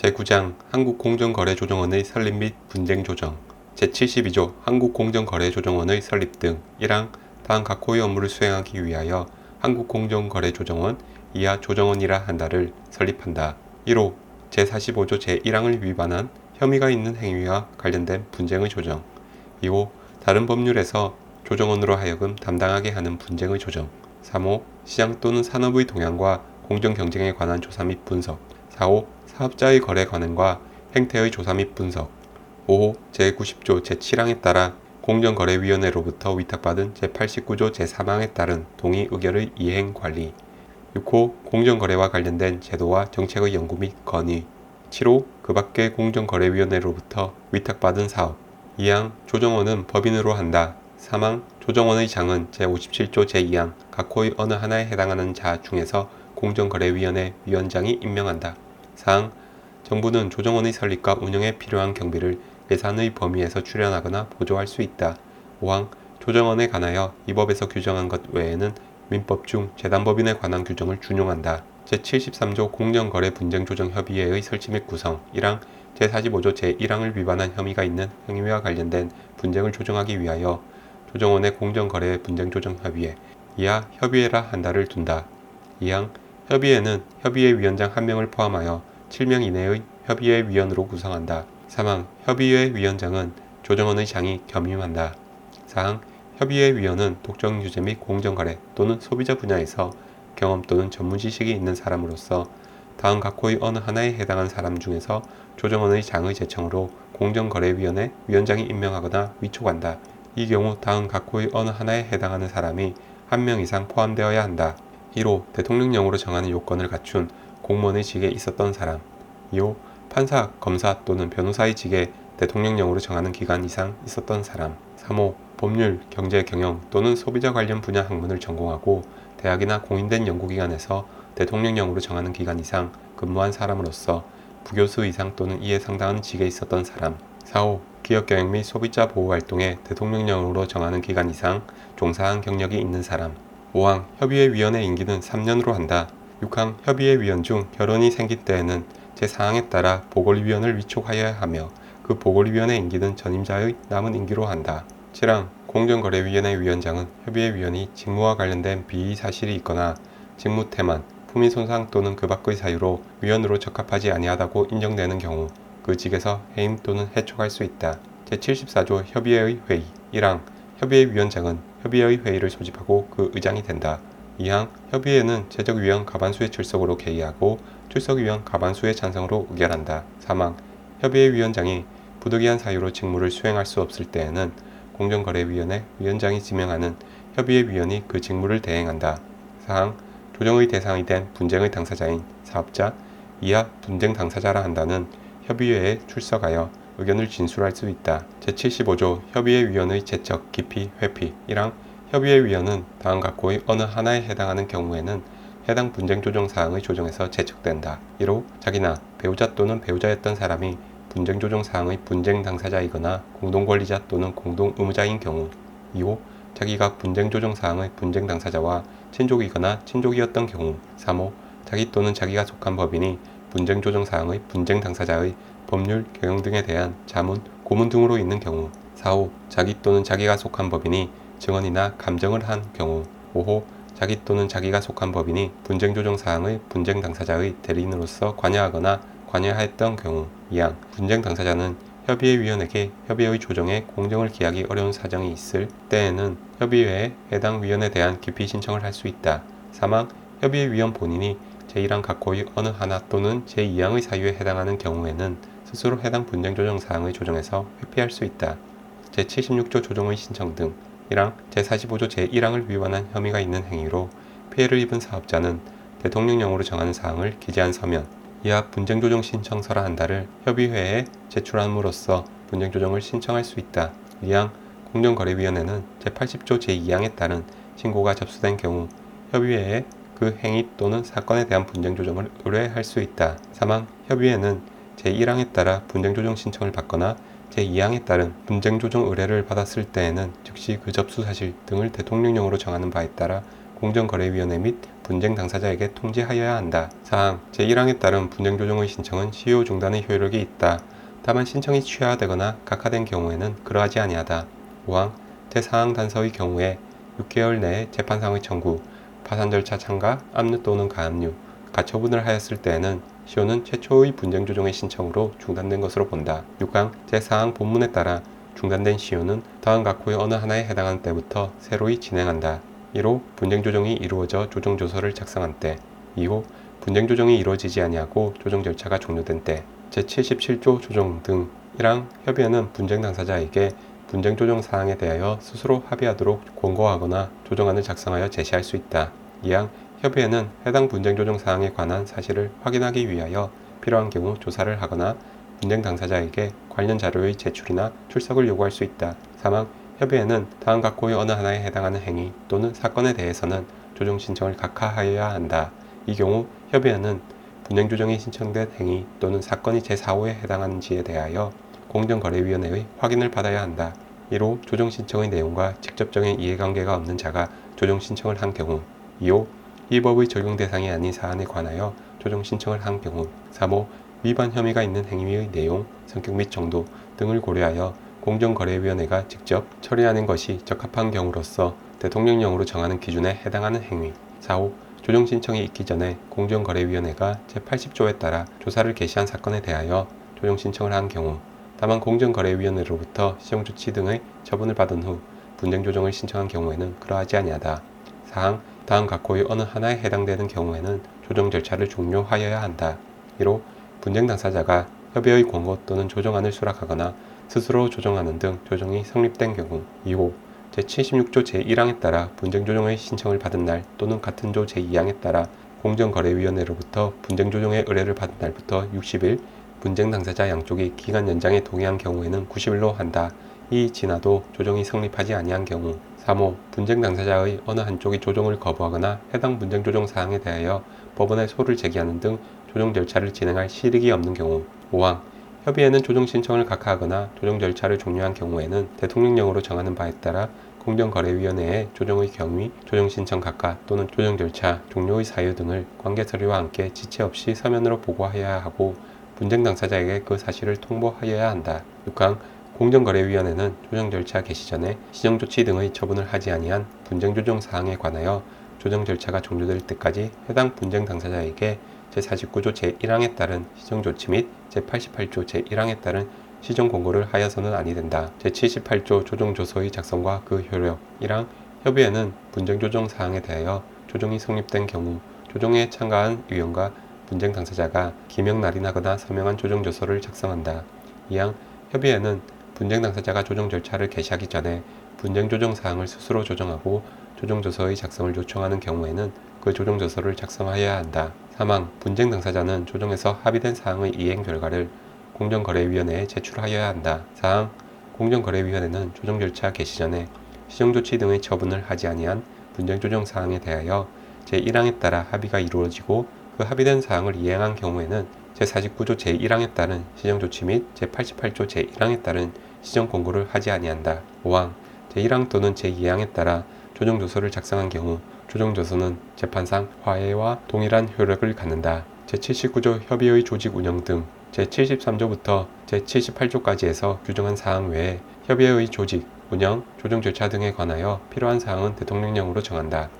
제9장 한국공정거래조정원의 설립 및 분쟁조정 제72조 한국공정거래조정원의 설립 등 1항 다음 각 호의 업무를 수행하기 위하여 한국공정거래조정원 이하 조정원이라 한다를 설립한다. 1호 제45조 제1항을 위반한 혐의가 있는 행위와 관련된 분쟁의 조정. 2호 다른 법률에서 조정원으로 하여금 담당하게 하는 분쟁의 조정. 3호 시장 또는 산업의 동향과 공정경쟁에 관한 조사 및 분석. 4호 사업자의 거래 관행과 행태의 조사 및 분석. 5호 제90조 제7항에 따라 공정거래위원회로부터 위탁받은 제89조 제3항에 따른 동의 의결의 이행 관리. 6호 공정거래와 관련된 제도와 정책의 연구 및 건의. 7호 그 밖의 공정거래위원회로부터 위탁받은 사업. 2항 조정원은 법인으로 한다. 3항 조정원의 장은 제57조 제2항 각 호의 어느 하나에 해당하는 자 중에서 공정거래위원회 위원장이 임명한다. 4항 정부는 조정원의 설립과 운영에 필요한 경비를 예산의 범위에서 출연하거나 보조할 수 있다. 5항 조정원에 관하여 이 법에서 규정한 것 외에는 민법 중 재단법인에 관한 규정을 준용한다. 제73조 공정거래분쟁조정협의회의 설치 및 구성 1항 제45조 제1항을 위반한 혐의가 있는 행위와 관련된 분쟁을 조정하기 위하여 조정원의 공정거래분쟁조정협의회 이하 협의회라 한다를 둔다. 2항 협의회는 협의회 위원장 1명을 포함하여 7명 이내의 협의회 위원으로 구성한다. 3항 협의회 위원장은 조정원의 장이 겸임한다. 4항 협의회 위원은 독점 규제 및 공정거래 또는 소비자 분야에서 경험 또는 전문 지식이 있는 사람으로서 다음 각 호의 어느 하나에 해당한 사람 중에서 조정원의 장의 제청으로 공정거래위원회 위원장이 임명하거나 위촉한다. 이 경우 다음 각 호의 어느 하나에 해당하는 사람이 1명 이상 포함되어야 한다. 1호 대통령령으로 정하는 요건을 갖춘 공무원의 직에 있었던 사람. 2호 판사, 검사 또는 변호사의 직에 대통령령으로 정하는 기간 이상 있었던 사람. 3호 법률, 경제, 경영 또는 소비자 관련 분야 학문을 전공하고 대학이나 공인된 연구기관에서 대통령령으로 정하는 기간 이상 근무한 사람으로서 부교수 이상 또는 이에 상당한 직에 있었던 사람. 4호 기업경영 및 소비자 보호활동에 대통령령으로 정하는 기간 이상 종사한 경력이 있는 사람. 5항 협의회 위원의 임기는 3년으로 한다. 6항 협의회 위원 중 결혼이 생긴 때에는 제4항에 따라 보궐위원을 위촉하여야 하며 그 보궐위원의 임기는 전임자의 남은 임기로 한다. 7항 공정거래위원회 위원장은 협의회 위원이 직무와 관련된 비의 사실이 있거나 직무 태만, 품위 손상 또는 그 밖의 사유로 위원으로 적합하지 아니하다고 인정되는 경우 그 직에서 해임 또는 해촉할 수 있다. 제74조 협의회의 회의 1항 협의회 위원장은 협의회의 회의를 소집하고 그 의장이 된다. 2항 협의회는 제적위원 과반수의 출석으로 개의하고 출석위원 과반수의 찬성으로 의결한다. 3항 협의회 위원장이 부득이한 사유로 직무를 수행할 수 없을 때에는 공정거래위원회 위원장이 지명하는 협의회 위원이 그 직무를 대행한다. 4항 조정의 대상이 된 분쟁의 당사자인 사업자 이하 분쟁 당사자라 한다는 협의회에 출석하여 의견을 진술할 수 있다. 제75조 협의회 위원의 제척, 기피, 회피 1항 협의회 위원은 다음 각 호의 어느 하나에 해당하는 경우에는 해당 분쟁 조정 사항의 조정에서 제척된다. 1호 자기나 배우자 또는 배우자였던 사람이 분쟁 조정 사항의 분쟁 당사자이거나 공동권리자 또는 공동의무자인 경우. 2호 자기가 분쟁 조정 사항의 분쟁 당사자와 친족이거나 친족이었던 경우. 3호 자기 또는 자기가 속한 법인이 분쟁 조정 사항의 분쟁 당사자의 법률, 경영 등에 대한 자문, 고문 등으로 있는 경우. 4호 자기 또는 자기가 속한 법인이 증언이나 감정을 한 경우. 5호 자기 또는 자기가 속한 법인이 분쟁 조정 사항의 분쟁 당사자의 대리인으로서 관여하거나 관여하였던 경우. 2항 분쟁 당사자는 협의회 위원에게 협의회의 조정에 공정을 기하기 어려운 사정이 있을 때에는 협의회에 해당 위원에 대한 기피 신청을 할 수 있다. 3항 협의회 위원 본인이 제1항 각 호의 어느 하나 또는 제2항의 사유에 해당하는 경우에는 스스로 해당 분쟁 조정 사항의 조정에서 회피할 수 있다. 제76조 조정의 신청 등 1항 제45조 제1항을 위반한 혐의가 있는 행위로 피해를 입은 사업자는 대통령령으로 정하는 사항을 기재한 서면 이하 분쟁조정 신청서라 한다를 협의회에 제출함으로써 분쟁조정을 신청할 수 있다. 2항 공정거래위원회는 제80조 제2항에 따른 신고가 접수된 경우 협의회에 그 행위 또는 사건에 대한 분쟁조정을 의뢰할 수 있다. 3항 협의회는 제1항에 따라 분쟁조정 신청을 받거나 제2항에 따른 분쟁조정 의뢰를 받았을 때에는 즉시 그 접수 사실 등을 대통령령으로 정하는 바에 따라 공정거래위원회 및 분쟁 당사자에게 통지하여야 한다. 사항 제1항에 따른 분쟁 조정의 신청은 시효 중단의 효력이 있다. 다만 신청이 취하되거나 각하된 경우에는 그러하지 아니하다. 5항 제4항 단서의 경우에 6개월 내에 재판상의 청구, 파산 절차 참가, 압류 또는 가압류, 가처분을 하였을 때에는 시효는 최초의 분쟁 조정의 신청으로 중단된 것으로 본다. 6항 제4항 본문에 따라 중단된 시효는 다음 각 후의 어느 하나에 해당하는 때부터 새로이 진행한다. 1호 분쟁 조정이 이루어져 조정 조서를 작성한 때, 2호 분쟁 조정이 이루어지지 아니하고 조정 절차가 종료된 때, 제77조 조정 등 1항 협의회는 분쟁 당사자에게 분쟁 조정 사항에 대하여 스스로 합의하도록 권고하거나 조정안을 작성하여 제시할 수 있다. 2항 협의회는 해당 분쟁 조정 사항에 관한 사실을 확인하기 위하여 필요한 경우 조사를 하거나 분쟁 당사자에게 관련 자료의 제출이나 출석을 요구할 수 있다. 3항 협의회는 다음 각 호의 어느 하나에 해당하는 행위 또는 사건에 대해서는 조정 신청을 각하하여야 한다. 이 경우 협의회는 분쟁 조정이 신청된 행위 또는 사건이 제4호에 해당하는지에 대하여 공정거래위원회의 확인을 받아야 한다. 1호 조정 신청의 내용과 직접적인 이해관계가 없는 자가 조정 신청을 한 경우, 2호 이 법의 적용 대상이 아닌 사안에 관하여 조정 신청을 한 경우, 3호 위반 혐의가 있는 행위의 내용, 성격 및 정도 등을 고려하여 공정거래위원회가 직접 처리하는 것이 적합한 경우로서 대통령령으로 정하는 기준에 해당하는 행위. 4호 조정 신청이 있기 전에 공정거래위원회가 제80조에 따라 조사를 개시한 사건에 대하여 조정 신청을 한 경우, 다만 공정거래위원회로부터 시정조치 등의 처분을 받은 후 분쟁 조정을 신청한 경우에는 그러하지 아니하다. 4항 다음 각 호의 어느 하나에 해당되는 경우에는 조정 절차를 종료하여야 한다. 1호 분쟁 당사자가 협의의 권고 또는 조정안을 수락하거나 스스로 조정하는 등 조정이 성립된 경우, 2호 제76조 제1항에 따라 분쟁 조정의 신청을 받은 날 또는 같은 조 제2항에 따라 공정거래위원회로부터 분쟁 조정의 의뢰를 받은 날부터 60일, 분쟁 당사자 양쪽이 기간 연장에 동의한 경우에는 90일로 한다. 이 지나도 조정이 성립하지 아니한 경우, 3호 분쟁 당사자의 어느 한쪽이 조정을 거부하거나 해당 분쟁 조정 사항에 대하여 법원에 소를 제기하는 등 조정 절차를 진행할 실익이 없는 경우, 5항 협의회는 조정 신청을 각하하거나 조정 절차를 종료한 경우에는 대통령령으로 정하는 바에 따라 공정거래위원회에 조정의 경위, 조정 신청 각하 또는 조정 절차 종료의 사유 등을 관계 서류와 함께 지체 없이 서면으로 보고하여야 하고 분쟁 당사자에게 그 사실을 통보하여야 한다. 6항 공정거래위원회는 조정 절차 개시 전에 시정조치 등의 처분을 하지 아니한 분쟁 조정 사항에 관하여 조정 절차가 종료될 때까지 해당 분쟁 당사자에게 제49조 제1항에 따른 시정조치 및 제88조 제1항에 따른 시정공고를 하여서는 아니 된다. 제78조 조정조서의 작성과 그 효력 1항 협의회는 분쟁 조정 사항에 대하여 조정이 성립된 경우 조정에 참가한 위원과 분쟁 당사자가 기명 날인하거나 서명한 조정조서를 작성한다. 2항 협의회는 분쟁 당사자가 조정 절차를 개시하기 전에 분쟁 조정 사항을 스스로 조정하고 조정조서의 작성을 요청하는 경우에는 그 조정조서를 작성하여야 한다. 3항 분쟁 당사자는 조정에서 합의된 사항의 이행 결과를 공정거래위원회에 제출하여야 한다. 4항 공정거래위원회는 조정 절차 개시 전에 시정조치 등의 처분을 하지 아니한 분쟁 조정 사항에 대하여 제1항에 따라 합의가 이루어지고 그 합의된 사항을 이행한 경우에는 제49조 제1항에 따른 시정조치 및 제88조 제1항에 따른 시정공고를 하지 아니한다. 5항 제1항 또는 제2항에 따라 조정조서를 작성한 경우 조정조서는 재판상 화해와 동일한 효력을 갖는다. 제79조 협의의 조직 운영 등 제73조부터 제78조까지에서 규정한 사항 외에 협의회의 조직, 운영, 조정 절차 등에 관하여 필요한 사항은 대통령령으로 정한다.